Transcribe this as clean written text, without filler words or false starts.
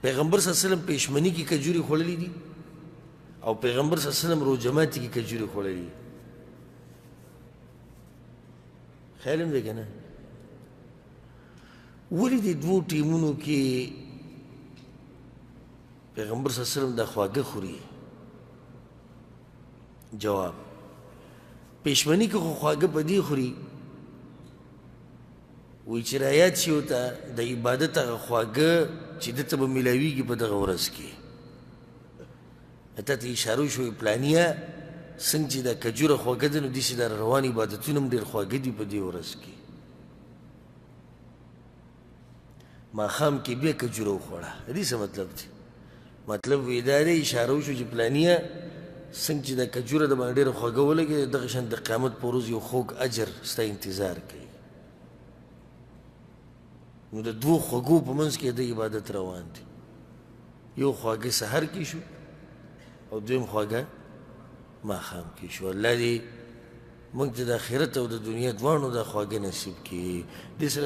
پیغمبر صلی الله علیه وسلم پېشمني کې کجوري خوړلې دي او پیغمبر صلی الله علیه وسلم روژه ماتي کې کجوري خوړلې دي. خیال هم دی که نه؟ ولې دې دوو ټیمونو کې پیغمبر صلی الله علیه وسلم دا خواږه خوري؟ جواب: پېشمني کې خو خواږه په دې خوري وایي چې رایاد شي ورته د عبادت هغه خواږه چې ده ته به میلاویږي په دغه ورځ کې. تا ته اشاره وشوې پلانیه څنګه چې دا کجوره خواږه ده نو داسې دا روان عبادتونه هم ډېر خواږه دي په دې ورځ کې. ماښام کې بیا کجوره وخوړه. د دې څه مطلب دی؟ مطلب وی دا دی اشاره وشو چې پلانیه څنګه چې دا کجوره د باندې ډېره خوږه ولګېده دغه شان د قیامت په ورځ یو خوږ اجر ستا انتظار کوي. نو د دوو خوږو په منځ کې د عبادت روان دی. یو خواږه سحر کې شو او دویم خواږه ماښام کې شو. الله دې موږ ته د آخرت او د دنیا دواړو دا خواږه نصیب کړي. دې سره